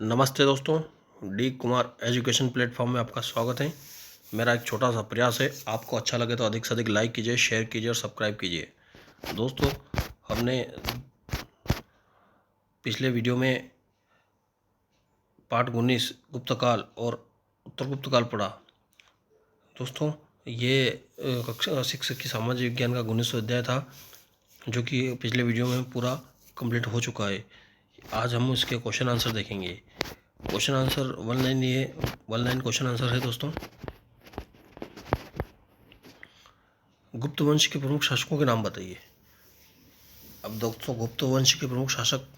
नमस्ते दोस्तों, D Kumar education platform में आपका स्वागत है। मेरा एक छोटा सा प्रयास है, आपको अच्छा लगे तो अधिक से अधिक लाइक कीजिए, शेयर कीजिए और सब्सक्राइब कीजिए। दोस्तों, हमने पिछले वीडियो में पाठ 19 गुप्तकाल और उत्तर गुप्तकाल पढ़ा। दोस्तों, ये कक्षा शिक्षक की सामाजिक विज्ञान का 19वां अध्याय था, जो कि पिछले वीडियो में पूरा कंप्लीट हो चुका है। आज हम इसके क्वेश्चन आंसर देखेंगे। क्वेश्चन आंसर 1 लाइन ये 1 लाइन क्वेश्चन आंसर है दोस्तों। गुप्त वंश के प्रमुख शासकों के नाम बताइए। अब दोस्तों, गुप्त वंश के प्रमुख शासक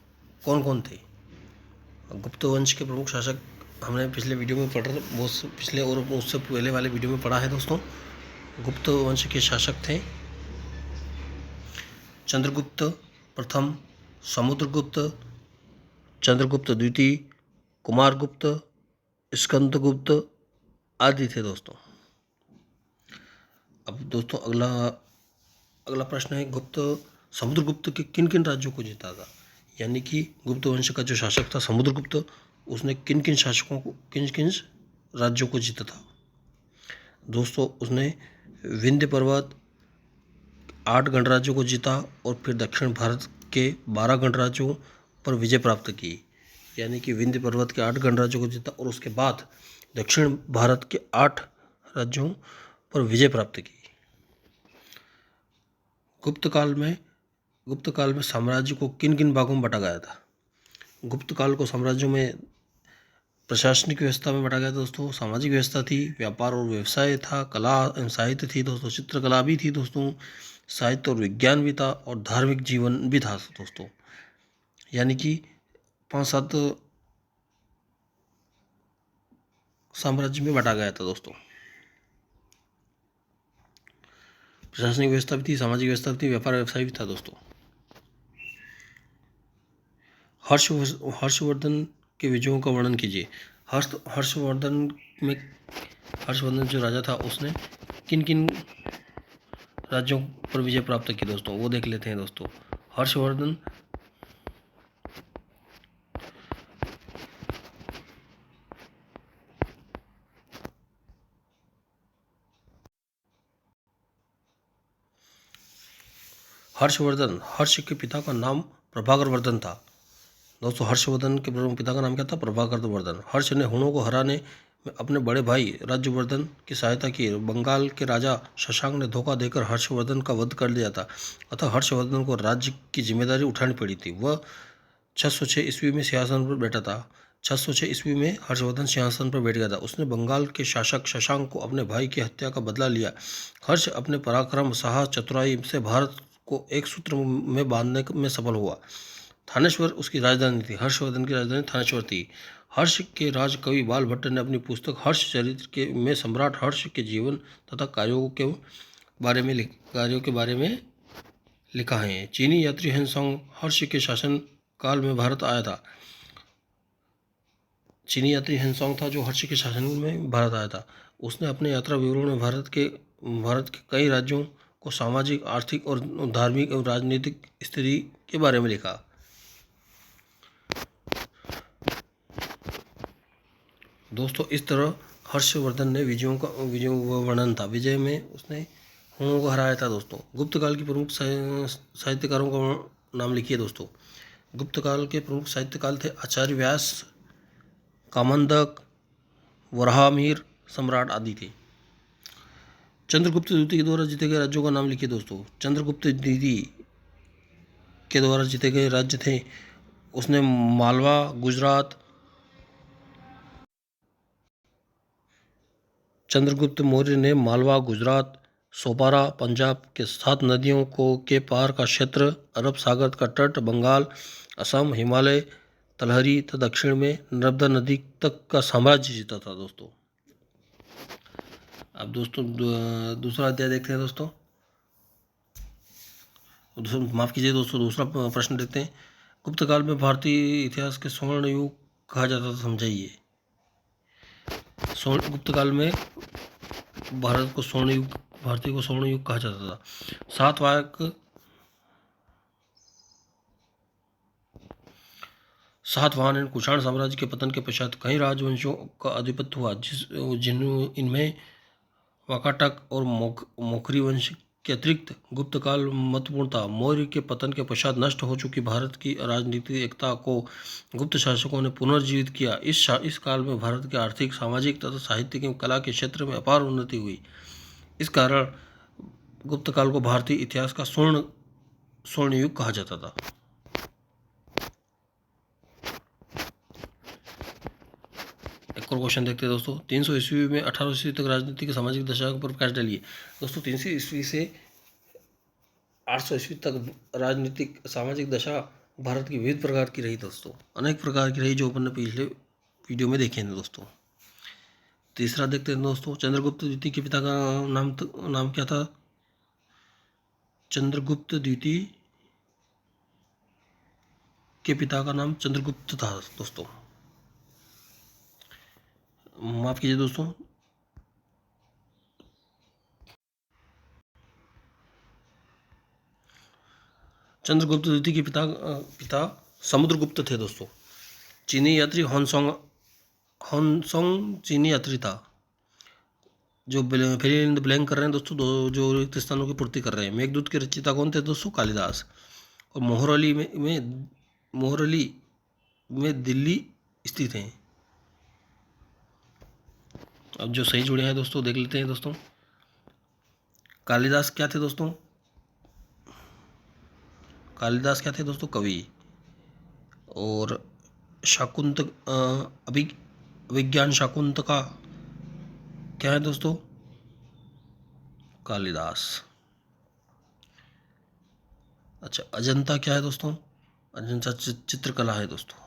कौन कौन थे? गुप्त वंश के प्रमुख शासक हमने पिछले वीडियो में पढ़ा, बहुत पिछले और उससे पहले वाले वीडियो में पढ़ा है दोस्तों। गुप्त वंश के शासक थे चंद्रगुप्त प्रथम, समुद्रगुप्त, चंद्रगुप्त द्वितीय, कुमारगुप्त, स्कंदगुप्त आदि थे दोस्तों। अब दोस्तों, अगला प्रश्न है, समुद्रगुप्त के किन किन राज्यों को जीता था? यानी कि गुप्त वंश का जो शासक था समुद्रगुप्त, उसने किन किन शासकों को, किन किन राज्यों को जीता था? दोस्तों, उसने विंध्य पर्वत 8 गणराज्यों को जीता और फिर दक्षिण भारत के 12 गणराज्यों पर विजय प्राप्त की। यानी कि विंध्य पर्वत के 8 गणराज्यों को जीता और उसके बाद दक्षिण भारत के 8 राज्यों पर विजय प्राप्त की। गुप्त काल में साम्राज्य को किन किन भागों में बांटा गया था? गुप्त काल को साम्राज्यों में प्रशासनिक व्यवस्था में बांटा गया था दोस्तों, सामाजिक व्यवस्था थी, व्यापार और व्यवसाय था, कला एवं साहित्य थी दोस्तों, चित्रकला भी थी दोस्तों, साहित्य और विज्ञान भी था और धार्मिक जीवन भी था दोस्तों। यानी कि 5-7 साम्राज्य में बांटा गया था दोस्तों। प्रशासनिक व्यवस्था भी थी, सामाजिक व्यवस्था भी थी, व्यापार व्यवसाय भी था दोस्तों। हर्षवर्धन के विजयों का वर्णन कीजिए। हर्षवर्धन जो राजा था, उसने किन किन राज्यों पर विजय प्राप्त की दोस्तों, वो देख लेते हैं दोस्तों। हर्षवर्धन हर्ष के पिता का नाम प्रभाकर वर्धन था दोस्तों। हर्षवर्धन के पिता का नाम क्या था? प्रभाकर वर्धन। हर्ष ने हुणों को हराने में अपने बड़े भाई राज्यवर्धन की सहायता की। बंगाल के राजा शशांक ने धोखा देकर हर्षवर्धन का वध कर दिया था, अतः हर्षवर्धन को राज्य की जिम्मेदारी उठानी पड़ी थी। वह 606 ईस्वी में सिंहासन पर बैठा था। 606 ईस्वी में हर्षवर्धन सिंहासन पर बैठ गया था। उसने बंगाल के शासक शशांक को अपने भाई की हत्या का बदला लिया। हर्ष अपने पराक्रम, साहस, चतुराई से भारत को एक सूत्र में बांधने में सफल हुआ। थानेश्वर उसकी राजधानी थी। हर्षवर्धन की राजधानी थानेश्वर थी। हर्ष के राज कवि बाल भट्ट ने अपनी पुस्तक हर्ष चरित्र में सम्राट हर्ष के जीवन तथा कार्यों के बारे में लिखा है। चीनी यात्री हेनसोंग हर्ष के शासन काल में भारत आया था। चीनी यात्री हेनसोंग था जो हर्ष के शासन में भारत आया था। उसने अपने यात्रा विवरण में भारत के कई राज्यों को सामाजिक, आर्थिक और धार्मिक एवं राजनीतिक स्थिति के बारे में लिखा। दोस्तों, इस तरह हर्षवर्धन ने विजयों का वर्णन था। विजय में उसने हुणों को हराया था दोस्तों। गुप्त काल के प्रमुख साहित्यकारों का नाम लिखिए दोस्तों। गुप्त काल के प्रमुख साहित्यकार थे आचार्य व्यास, कामंदक, वराहमिहिर सम्राट आदि थे। चंद्रगुप्त द्वितीय के द्वारा जीते गए राज्यों का नाम लिखिए दोस्तों। चंद्रगुप्त द्वितीय के द्वारा जीते गए राज्य थे, उसने मालवा, गुजरात, चंद्रगुप्त मौर्य ने मालवा, गुजरात, सोपारा, पंजाब के 7 नदियों के पार का क्षेत्र, अरब सागर का तट, बंगाल, असम, हिमालय, तलहरी तथा दक्षिण में नर्मदा नदी तक का साम्राज्य जीता था दोस्तों। अब दोस्तों, दूसरा अध्याय देखते हैं दोस्तों। माफ कीजिए दोस्तों, दूसरा प्रश्न देखते हैं। गुप्त काल में भारतीय इतिहास के स्वर्ण युग कहा जाता था, समझाइए। गुप्त काल में भारतीय को स्वर्ण युग कहा जाता था। सातवाहन एवं कुषाण साम्राज्य के पतन के पश्चात कई राजवंशों का आधिपत्य हुआ, इनमें वाकाटक और मोखरी वंश के अतिरिक्त गुप्त काल महत्वपूर्ण था। मौर्य के पतन के पश्चात नष्ट हो चुकी भारत की राजनीतिक एकता को गुप्त शासकों ने पुनर्जीवित किया। इस काल में भारत के आर्थिक, सामाजिक तथा साहित्यिक एवं कला के क्षेत्र में अपार उन्नति हुई। इस कारण गुप्त काल को भारतीय इतिहास का स्वर्ण युग कहा जाता था। एक और क्वेश्चन देखते हैं दोस्तों। 300 ईस्वी में 1800 ईस्वी तक राजनीतिक सामाजिक दशा पर प्रकाश डालिए। दोस्तों 300 ईस्वी से 800 ईस्वी तक राजनीतिक सामाजिक दशा भारत की विविध प्रकार की रही दोस्तों, अनेक प्रकार की रही, जो अपन ने पिछले वीडियो में देखे हैं दोस्तों। तीसरा देखते हैं दोस्तों, चंद्रगुप्त द्वितीय के पिता का नाम क्या था? चंद्रगुप्त द्वितीय के पिता का नाम चंद्रगुप्त था दोस्तों। माफ कीजिए दोस्तों, चंद्रगुप्त द्वितीय के पिता समुद्रगुप्त थे दोस्तों। चीनी यात्री हॉन्सोंग चीनी यात्री था, जो फिल इन द ब्लैंक कर रहे हैं दोस्तों, जो रिक्त स्थानों की पूर्ति कर रहे हैं। मेघदूत के रचयिता कौन थे दोस्तों? कालिदास। और मोहरली में दिल्ली स्थित हैं। अब जो सही जुड़े हैं दोस्तों देख लेते हैं दोस्तों। कालिदास क्या थे दोस्तों? कालिदास क्या थे दोस्तों? कवि। और अभिज्ञान शाकुंतका क्या है दोस्तों? कालिदास। अच्छा, अजंता क्या है दोस्तों? अजंता चित्रकला है दोस्तों।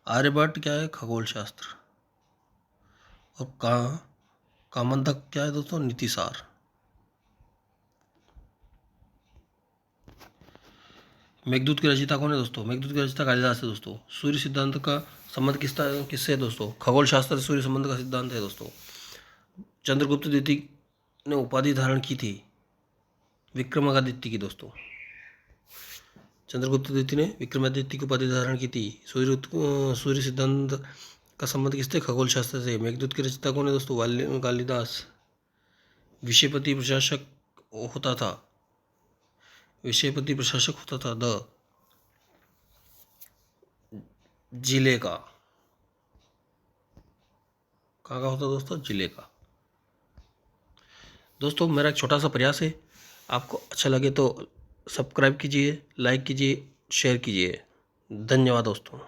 आर्यभट्ट क्या है? खगोल शास्त्र। और कामंतक क्या है दोस्तों? नीतिसार। मेघदूत की रचयिता कौन है दोस्तों? मेघदूत की रचयिता कालिदास है दोस्तों। सूर्य सिद्धांत का संबंध किससे है दोस्तों? खगोल शास्त्र से सूर्य संबंध का सिद्धांत है दोस्तों। चंद्रगुप्त द्वितीय ने उपाधि धारण की थी विक्रमादित्य की दोस्तों। चंद्रगुप्त द्वितीय ने विक्रमादित्य की उपाधि धारण की थी। सूर्य सिद्धांत का संबंध किससे? खगोल शास्त्र से। मेघदूत की रचयिता कौन है दोस्तों? कालिदास। विषयपति प्रशासक होता था जिले का। कहाँ का होता दोस्तों? जिले का। दोस्तों मेरा एक छोटा सा प्रयास है, आपको अच्छा लगे तो सब्सक्राइब कीजिए, लाइक कीजिए, शेयर कीजिए। धन्यवाद दोस्तों।